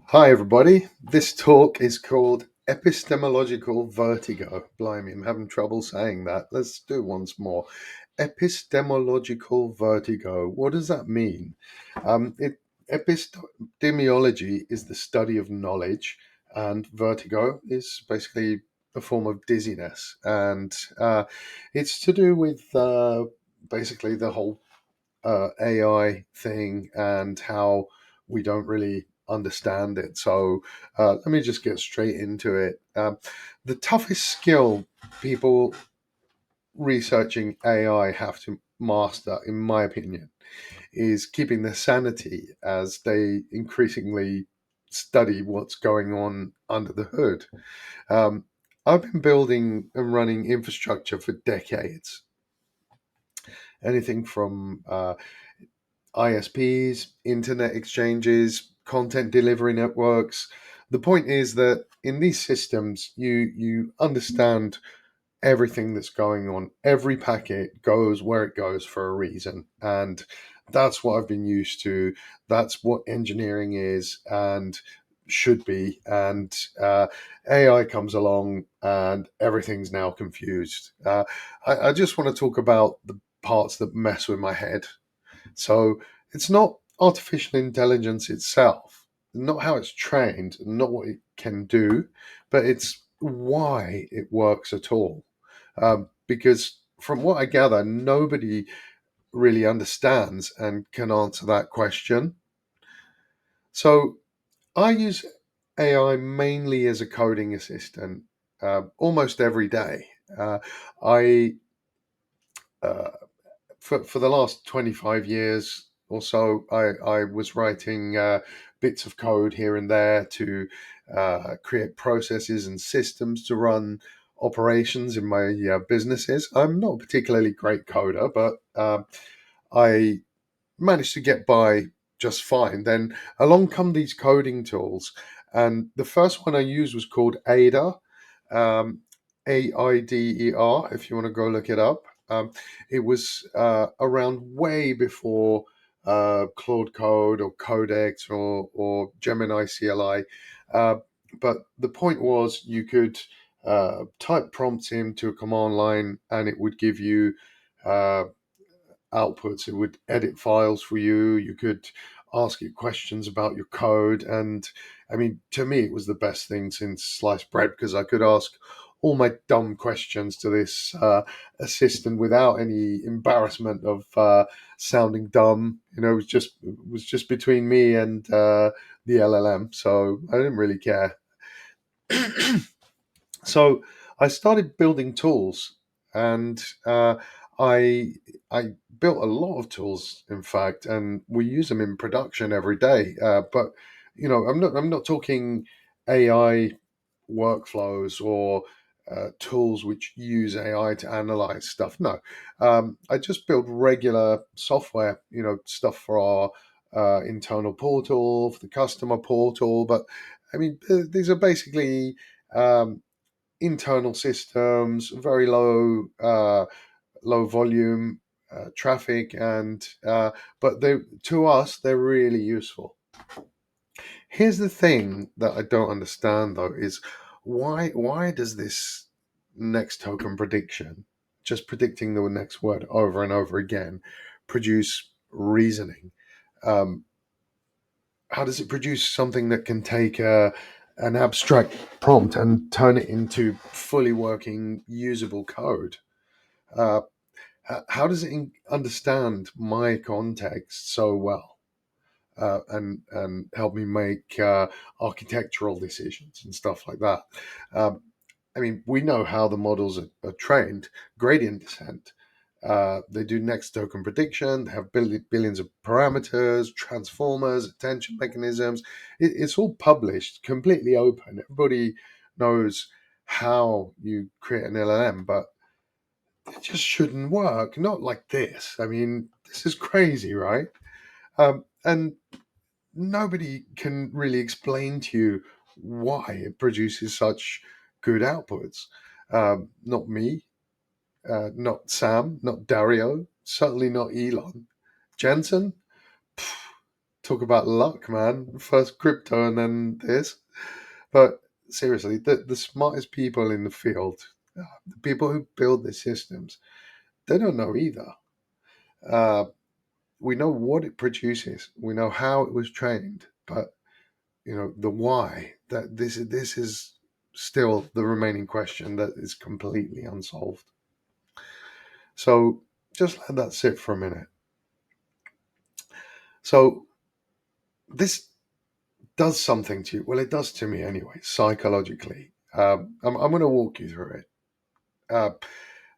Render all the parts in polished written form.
Hi, everybody. This talk is called Epistemological Vertigo. Blimey, I'm having trouble saying that. Let's do it once more. Epistemological vertigo. What does that mean? Epistemology is the study of knowledge, and vertigo is basically a form of dizziness. And it's to do with basically the whole AI thing and how we don't really understand it. So let me just get straight into it. The toughest skill people researching AI have to master, in my opinion, is keeping their sanity as they increasingly study what's going on under the hood. Um, I've been building and running infrastructure for decades, anything from ISPs, internet exchanges, content delivery networks. The point is that in these systems, you understand everything that's going on. Every packet goes where it goes for a reason, and that's what I've been used to. That's what engineering is and should be. And AI comes along, and everything's now confused. I just want to talk about the parts that mess with my head. So it's not artificial intelligence itself, not how it's trained, not what it can do, but it's why it works at all. Because from what I gather, nobody really understands and can answer that question. So I use AI mainly as a coding assistant almost every day. I uh, for the last 25 years or so, I was writing bits of code here and there to create processes and systems to run operations in my businesses. I'm not a particularly great coder, but I managed to get by just fine. Then along come these coding tools, and the first one I used was called Ada, um, AIDER. If you want to go look it up, it was around way before Claude Code or Codex or Gemini CLI. Uh, but the point was, you could type prompts into a command line, and it would give you uh, outputs. It would edit files for you. You could ask it questions about your code. And I mean, to me, it was the best thing since sliced bread because I could ask all my dumb questions to this assistant without any embarrassment of sounding dumb. It was just between me and the LLM, so I didn't really care. So I started building tools, and I I built a lot of tools, in fact, and we use them in production every day. But I'm not talking AI workflows or tools which use AI to analyze stuff. No, I just build regular software, stuff for our internal portal, for the customer portal. But I mean, these are basically internal systems, very low volume traffic, and but they to us they're really useful. Here's the thing that I don't understand though is why does this next token prediction, just predicting the next word over and over again, produce reasoning? Um, how does it produce something that can take an abstract prompt and turn it into fully working usable code? Uh, how does it understand my context so well and help me make architectural decisions and stuff like that? Um, I mean, we know how the models are trained: gradient descent. They do next token prediction. They have billions of parameters, transformers, attention mechanisms. It's all published, completely open. Everybody knows how you create an LLM, but it just shouldn't work. Not like this. I mean, this is crazy, right? And nobody can really explain to you why it produces such good outputs. Not me, not Sam, not Dario, certainly not Elon. Jensen, talk about luck, man. First crypto and then this. But seriously, the smartest people in the field, the people who build the systems, they don't know either. Uh, we know what it produces, we know how it was trained, but the why. That this is still the remaining question that is completely unsolved. So just let that sit for a minute. So this does something to you. Well, it does to me anyway, psychologically. I'm going to walk you through it. Uh,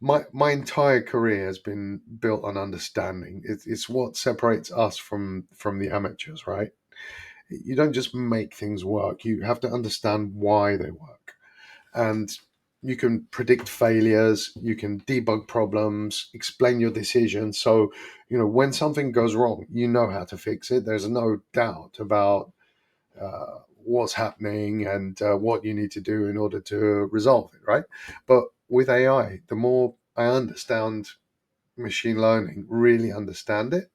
my entire career has been built on understanding. It's what separates us from the amateurs, right? You don't just make things work. You have to understand why they work, and you can predict failures. You can debug problems, explain your decision. So when something goes wrong, you know how to fix it. There's no doubt about what's happening and what you need to do in order to resolve it, right? But with AI, the more I understand machine learning, really understand it,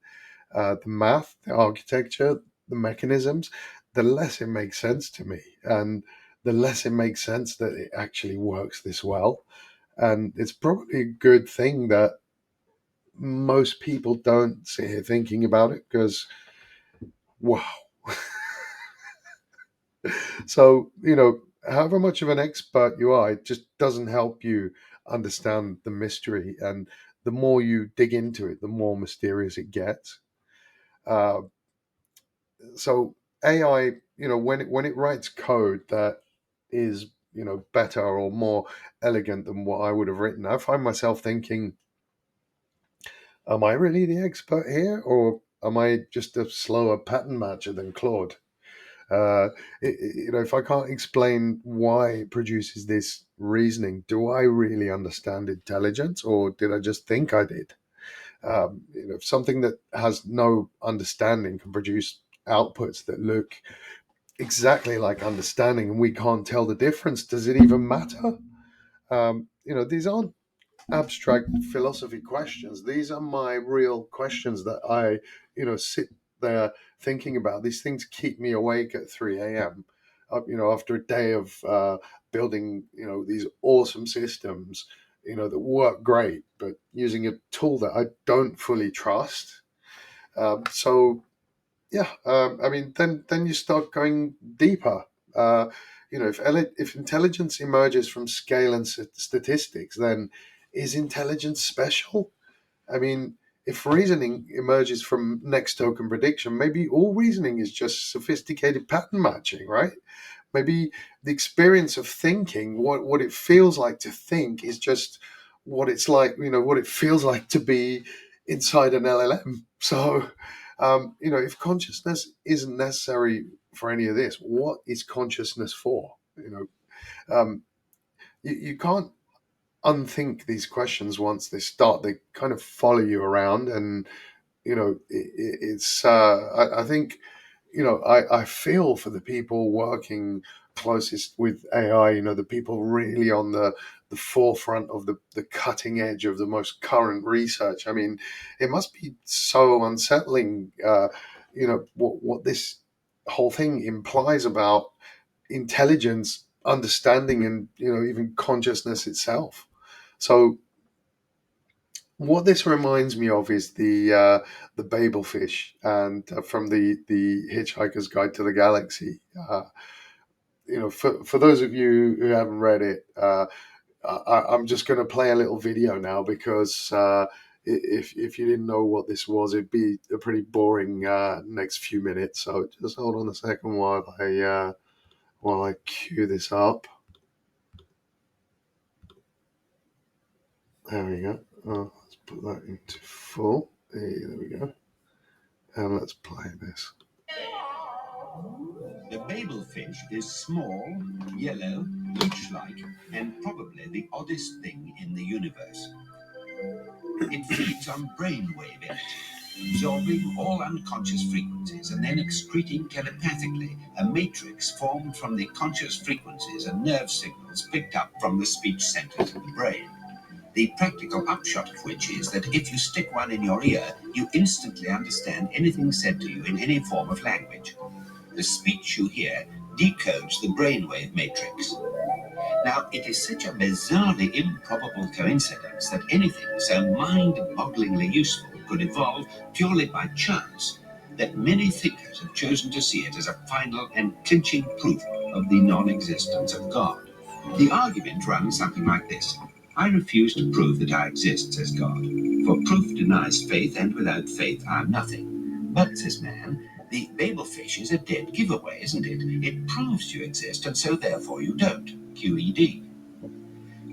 the math, the architecture, the mechanisms, the less it makes sense to me. And the less it makes sense that it actually works this well. And it's probably a good thing that most people don't sit here thinking about it because, wow. So, however much of an expert you are, it just doesn't help you understand the mystery. And the more you dig into it, the more mysterious it gets. Uh, so AI, when it writes code that is, better or more elegant than what I would have written, I find myself thinking, am I really the expert here, or am I just a slower pattern matcher than Claude? Uh, if I can't explain why it produces this reasoning, do I really understand intelligence, or did I just think I did? If something that has no understanding can produce outputs that look exactly like understanding, and we can't tell the difference, does it even matter? These aren't abstract philosophy questions. These are my real questions that I, sit there thinking about. These things keep me awake at 3 a.m. After a day of building, these awesome systems, that work great, but using a tool that I don't fully trust. So yeah, I mean, then you start going deeper. Uh, if intelligence emerges from scale and statistics, then is intelligence special? I mean, if reasoning emerges from next token prediction, maybe all reasoning is just sophisticated pattern matching, right? Maybe the experience of thinking, what it feels like to think, is just what it's like, what it feels like to be inside an LLM. So, if consciousness isn't necessary for any of this, what is consciousness for? You can't unthink these questions once they start. They kind of follow you around, and it's. I think I feel for the people working closest with AI, the people really on the forefront of the cutting edge of the most current research. I mean, it must be so unsettling, what this whole thing implies about intelligence, understanding, and, even consciousness itself. So what this reminds me of is the Babel fish, and from the Hitchhiker's Guide to the Galaxy. For those of you who haven't read it, I'm just going to play a little video now because if you didn't know what this was, it'd be a pretty boring next few minutes. So just hold on a second while I cue this up. There we go. Let's put that into full. Hey, there we go. And let's play this. The Babel fish is small, yellow, leech-like, and probably the oddest thing in the universe. It feeds on brainwave energy, absorbing all unconscious frequencies and then excreting telepathically a matrix formed from the conscious frequencies and nerve signals picked up from the speech centers of the brain. the practical upshot of which is that if you stick one in your ear, you instantly understand anything said to you in any form of language. The speech you hear decodes the brainwave matrix. Now, it is such a bizarrely improbable coincidence that anything so mind-bogglingly useful could evolve purely by chance that many thinkers have chosen to see it as a final and clinching proof of the non-existence of God. The argument runs something like this. I refuse to prove that I exist, says God, for proof denies faith, and without faith I'm nothing. But, says man, the Babelfish is a dead giveaway, isn't it? It proves you exist, and so therefore you don't. QED.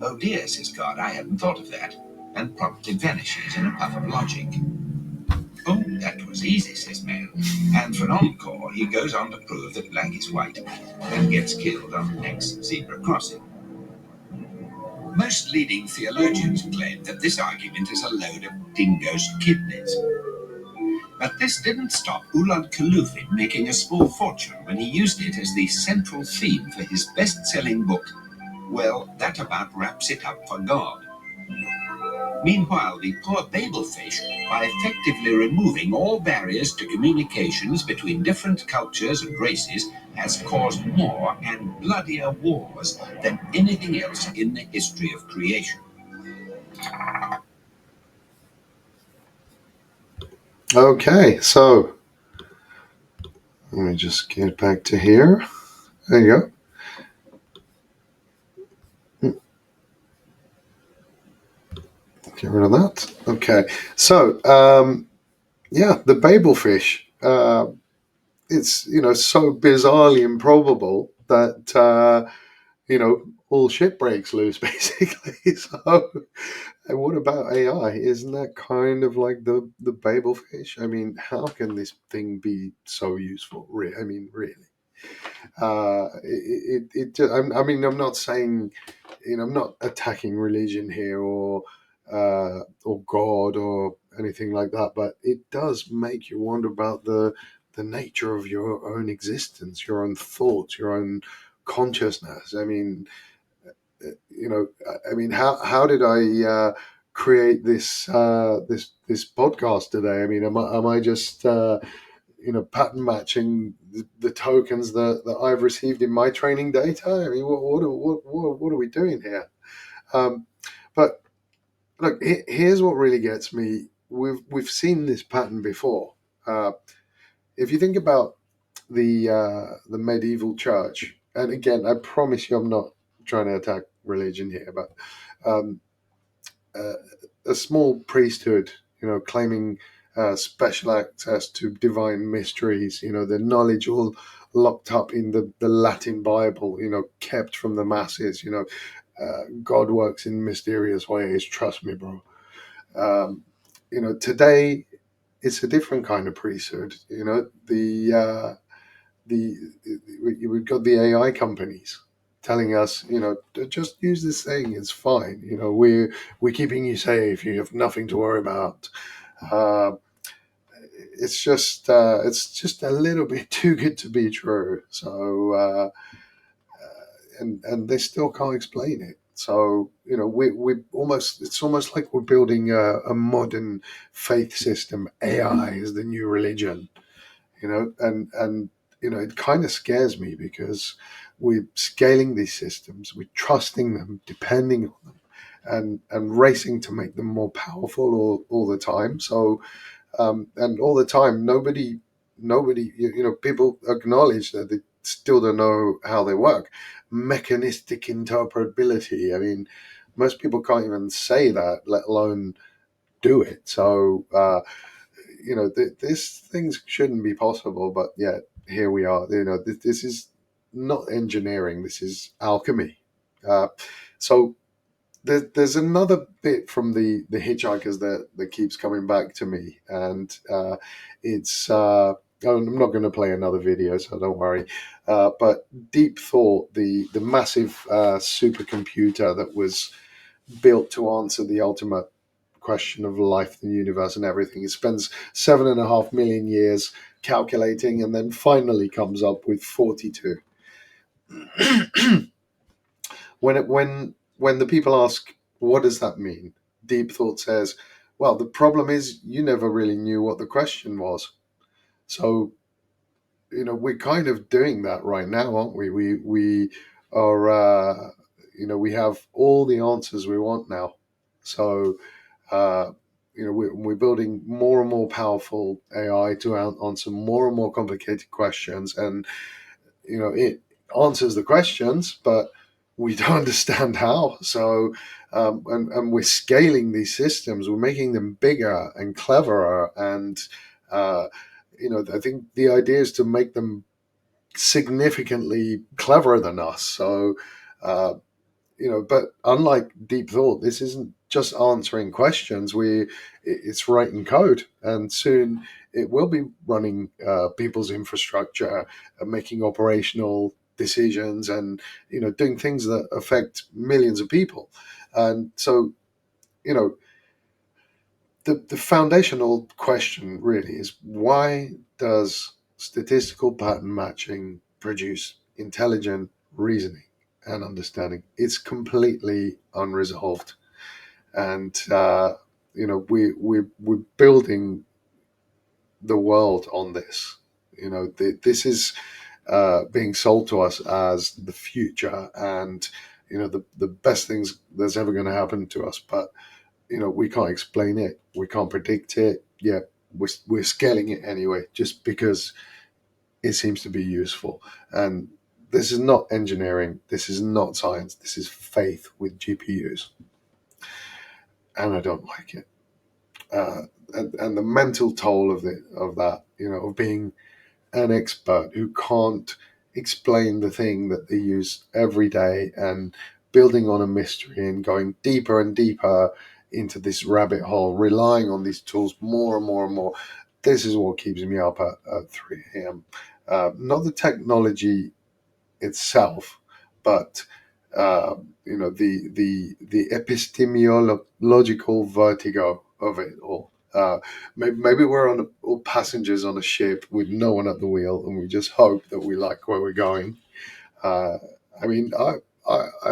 Oh dear, says God, I hadn't thought of that, and promptly vanishes in a puff of logic. Oh, that was easy, says man. And for an encore, he goes on to prove that black is white, and gets killed on the next zebra crossing. Most leading theologians claim that this argument is a load of dingo's kidneys. But this didn't stop Ulan Kalufin making a small fortune when he used it as the central theme for his best-selling book. Well, that about wraps it up for God. Meanwhile, the poor Babelfish, by effectively removing all barriers to communications between different cultures and races, has caused more and bloodier wars than anything else in the history of creation. Okay, so let me just get back to here. There you go. Get rid of that. Okay, so yeah, the Babelfish. It's so bizarrely improbable that all shit breaks loose basically. So, and what about AI? Isn't that kind of like the Babelfish? I mean, how can this thing be so useful? I mean, really. I mean, I'm not saying, I'm not attacking religion here or God or anything like that, but it does make you wonder about the nature of your own existence, your own thoughts, your own consciousness. I mean, I mean, how did I create this podcast today? I mean, am I just pattern matching the tokens that I've received in my training data? I mean, what are we doing here? Um, but look, here's what really gets me. We've seen this pattern before. Uh, if you think about the medieval church, and again, I promise you, I'm not trying to attack religion here, but um, uh, a small priesthood, claiming special access to divine mysteries, the knowledge all locked up in the Latin Bible, kept from the masses, God works in mysterious ways, trust me, bro. Um, today it's a different kind of priesthood, the we've got the AI companies telling us, just use this thing, it's fine. We're keeping you safe. You have nothing to worry about. Uh, it's just a little bit too good to be true. So and they still can't explain it. So we almost it's almost like we're building a modern faith system. AI is the new religion, and it kind of scares me because we're scaling these systems, we're trusting them, depending on them, and racing to make them more powerful all the time. So and all the time, nobody people acknowledge that they still don't know how they work. Mechanistic interpretability, I mean, most people can't even say that, let alone do it. So these things shouldn't be possible, but yet here we are. This is not engineering. This is alchemy. So there's another bit from the Hitchhikers that keeps coming back to me, and it's. I'm not going to play another video, so don't worry. But Deep Thought, the massive supercomputer that was built to answer the ultimate question of life, the universe, and everything. It spends 7.5 million years calculating, and then finally comes up with 42. When the people ask, What does that mean? Deep thought says, well, the problem is you never really knew what the question was. So, we're kind of doing that right now, aren't we? We are, we have all the answers we want now. So, uh, we're building more and more powerful AI to answer more and more complicated questions, and it answers the questions, but we don't understand how. So, and we're scaling these systems, we're making them bigger and cleverer, and uh, I think the idea is to make them significantly cleverer than us. So, uh, but unlike deep thought, this isn't just answering questions. It's writing code, and soon it will be running people's infrastructure, making operational decisions, and doing things that affect millions of people. And so, you know, the foundational question really is, why does statistical pattern matching produce intelligent reasoning and understanding? It's completely unresolved, and we're building the world on this. This is being sold to us as the future, and the best things that's ever going to happen to us. But we can't explain it, we can't predict it. Yeah, we're scaling it anyway, just because it seems to be useful. And this is not engineering, this is not science, this is faith with GPUs, and I don't like it. And the mental toll of that, of being an expert who can't explain the thing that they use every day, and building on a mystery and going deeper and deeper into this rabbit hole, relying on these tools more and more and more. This is what keeps me up at 3 a.m. Not the technology itself, but the epistemological vertigo of it all. Maybe we're all passengers on a ship with no one at the wheel, and we just hope that we like where we're going. Uh, I mean, I'm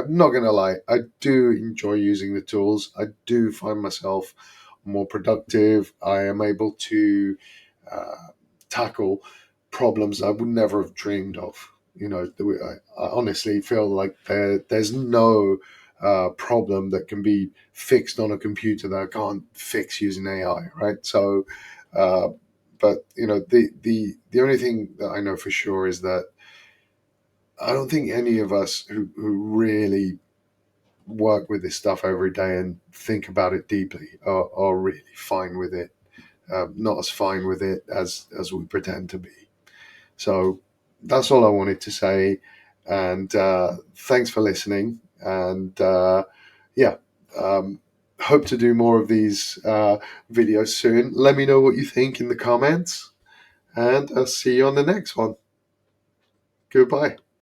not going to lie. I do enjoy using the tools. I do find myself more productive. I am able to uh, tackle problems I would never have dreamed of. I honestly feel like there's no problem that can be fixed on a computer that I can't fix using AI, right? So, uh, but the only thing that I know for sure is that I don't think any of us who really work with this stuff every day and think about it deeply are really fine with it. Not as fine with it as we pretend to be. So that's all I wanted to say. And thanks for listening. And yeah, um, hope to do more of these videos soon. Let me know what you think in the comments, and I'll see you on the next one. Goodbye.